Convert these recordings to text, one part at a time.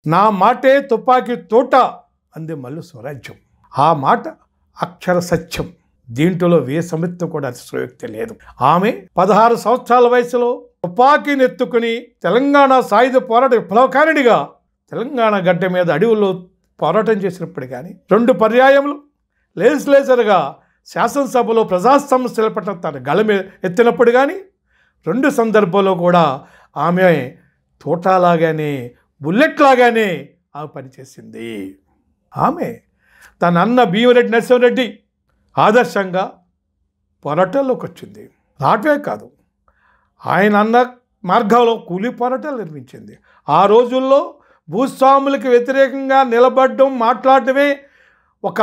నా మాటే తుపాకీ తోట అంది మల్లు స్వరాజ్యం. ఆ మాట అక్షర సత్యం. దీంట్లో వేసమిత్తు కూడా అతిశయోక్తి లేదు. ఆమె 16 సంవత్సరాల వయసులో తుపాకీని ఎత్తుకుని తెలంగాణ సాయుధ పోరాట విప్లవకారిణిగా తెలంగాణ గడ్డ మీద అడవుల్లో పోరాటం చేసినప్పుడు కానీ 2 పర్యాయములు లెజిస్లేచర్గా శాసనసభలో ప్రజా సమస్యల పట్ల తన గళం ఎత్తినప్పుడు కానీ 2 సందర్భాల్లో కూడా ఆమె తోటలాగానే బుల్లెట్ లాగానే ఆమె పనిచేసింది. ఆమె తన అన్న భీమరెడ్డి నరసింహారెడ్డి ఆదర్శంగా పోరాటాల్లోకి వచ్చింది. రావటమే కాదు, ఆయన అన్న మార్గంలో కూలీ పోరాటాలు నిర్మించింది. ఆ రోజుల్లో భూస్వాములకు వ్యతిరేకంగా నిలబడడం, మాట్లాడటమే ఒక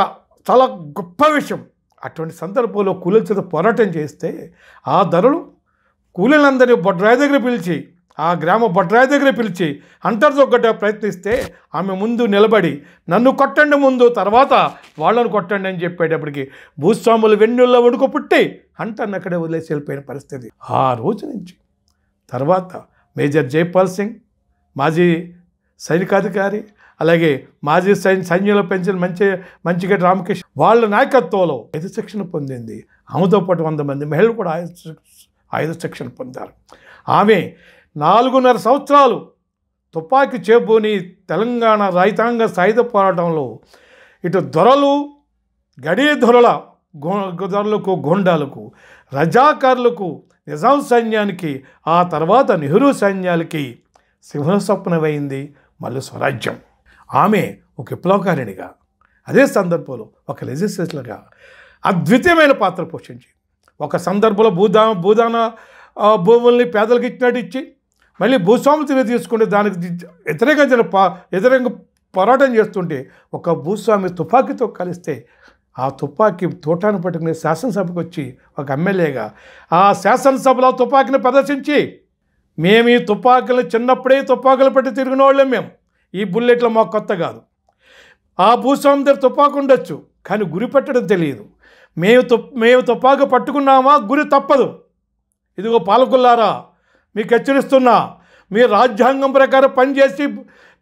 చాలా గొప్ప విషయం. అటువంటి సందర్భంలో కూలీల చేత పోరాటం చేస్తే ఆ ధరలు కూలీలందరినీ బొడ్రాయి దగ్గర పిలిచి, ఆ గ్రామ బొడ్రాయి దగ్గర పిలిచి అంతర్దొగ్గట ప్రయత్నిస్తే ఆమె ముందు నిలబడి నన్ను కొట్టండి ముందు, తర్వాత వాళ్ళను కొట్టండి అని చెప్పేటప్పటికి భూస్వాములు వెన్నుల్లో వణుకు పుట్టి అంటర్ని అక్కడే వదిలేసి వెళ్ళిపోయిన పరిస్థితి. ఆ రోజు నుంచి తర్వాత మేజర్ జైపాల్ సింగ్, మాజీ సైనికాధికారి, అలాగే మాజీ సైన్యంలో పెంచిన మంచిగడ్డ రామకృష్ణ వాళ్ళ నాయకత్వంలో ఆయుధ శిక్షణ పొందింది. ఆమెతో పాటు 100 మంది మహిళలు కూడా ఆయుధ శిక్షణ పొందారు. ఆమె 4.5 సంవత్సరాలు తుపాకీ చేబూని తెలంగాణ రైతాంగ సాయుధ పోరాటంలో ఇటు దొరలు, గడీ దొరలకు, గోండాలకు, రజాకారులకు, నిజాం సైన్యానికి, ఆ తర్వాత నెహ్రూ సైన్యాలకి సింహస్వప్నమైంది మల్లు స్వరాజ్యం. ఆమె ఒక విప్లవకారిణిగా, అదే సందర్భంలో ఒక లెజిస్లేటర్గా అద్వితీయమైన పాత్ర పోషించి, ఒక సందర్భంలో భూదాన భూముల్ని పేదలకు ఇచ్చినట్టు ఇచ్చి మళ్ళీ భూస్వాములు తీసుకుంటే దానికి వ్యతిరేకంగా పోరాటం చేస్తుంటే ఒక భూస్వామి తుపాకీతో కలిస్తే ఆ తుపాకీ తోటాను పట్టుకుని శాసనసభకు వచ్చి ఒక ఎమ్మెల్యేగా ఆ శాసనసభలో తుపాకీని ప్రదర్శించి, మేము ఈ తుపాకీలు చిన్నప్పుడే తుపాకులు పెట్టి తిరిగిన వాళ్ళం, మేము ఈ బుల్లెట్లు మాకు కొత్త కాదు. ఆ భూస్వామి దగ్గర తుపాకు ఉండొచ్చు, కానీ గురి పెట్టడం తెలియదు. మేము తుపాకు పట్టుకున్నామా గురి తప్పదు. ఇదిగో పాలకుల్లారా, మీకు హెచ్చరిస్తున్నా, మీరు రాజ్యాంగం ప్రకారం పనిచేసి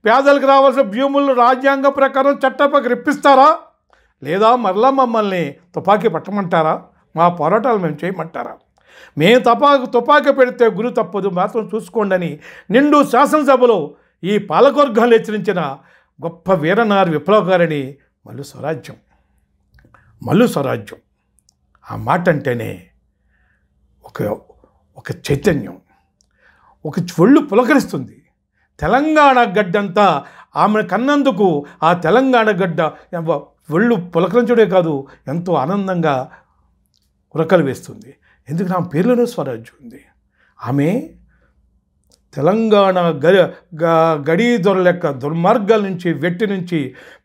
పేదలకు రావాల్సిన భూములు రాజ్యాంగం ప్రకారం చట్టపక్క ఇప్పిస్తారా, లేదా మరలా మమ్మల్ని తుపాకీ పట్టమంటారా, మా పోరాటాలు మేము చేయమంటారా? మేము తుపాకీ పెడితే గురి తప్పదు, మాత్రం చూసుకోండి అని నిండు శాసనసభలో ఈ పాలకవర్గాలు హెచ్చరించిన గొప్ప వీరనారి విప్లవకారిణి మల్లు స్వరాజ్యం. ఆ మాట అంటేనే ఒక చైతన్యం, ఒక ఒళ్ళు పులకరిస్తుంది. తెలంగాణ గడ్డంతా ఆమె కన్నందుకు ఆ తెలంగాణ గడ్డ ఒళ్ళు పులకరించడే కాదు, ఎంతో ఆనందంగా ఉరకలు వేస్తుంది. ఎందుకు ఆమె పేర్లోనే స్వరాజ్యం ఉంది. ఆమె తెలంగాణ గడీ దొరల యొక్క దుర్మార్గాల నుంచి, వెట్టి నుంచి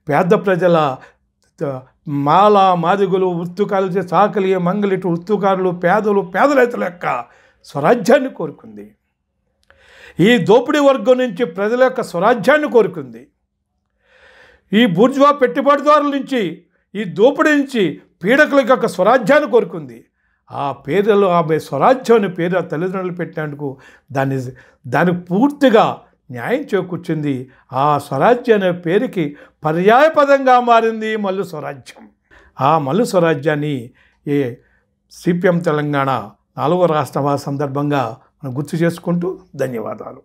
పేద ప్రజల మాదిగులు, వృత్తుకారులు, సాకలి, మంగళిటు వృత్తుకారులు, పేద రైతుల యొక్క స్వరాజ్యాన్ని కోరుకుంది. ఈ దోపిడీ వర్గం నుంచి ప్రజల యొక్క స్వరాజ్యాన్ని కోరుకుంది. ఈ బూర్జువా పెట్టుబడిదారుల నుంచి, ఈ దోపిడీ నుంచి పీడకుల యొక్క స్వరాజ్యాన్ని కోరుకుంది. ఆ పేరులో ఆమె స్వరాజ్యం అనే పేరు ఆ తల్లిదండ్రులు పెట్టినందుకు దానికి పూర్తిగా న్యాయం చేకూర్చింది. ఆ స్వరాజ్యం అనే పేరుకి పర్యాయపదంగా మారింది మల్లు స్వరాజ్యం. ఆ మల్లు స్వరాజ్యాన్ని ఈ సిపిఎం తెలంగాణ 4వ రాష్ట్ర సందర్భంగా మనం గుర్తు చేసుకుంటూ ధన్యవాదాలు.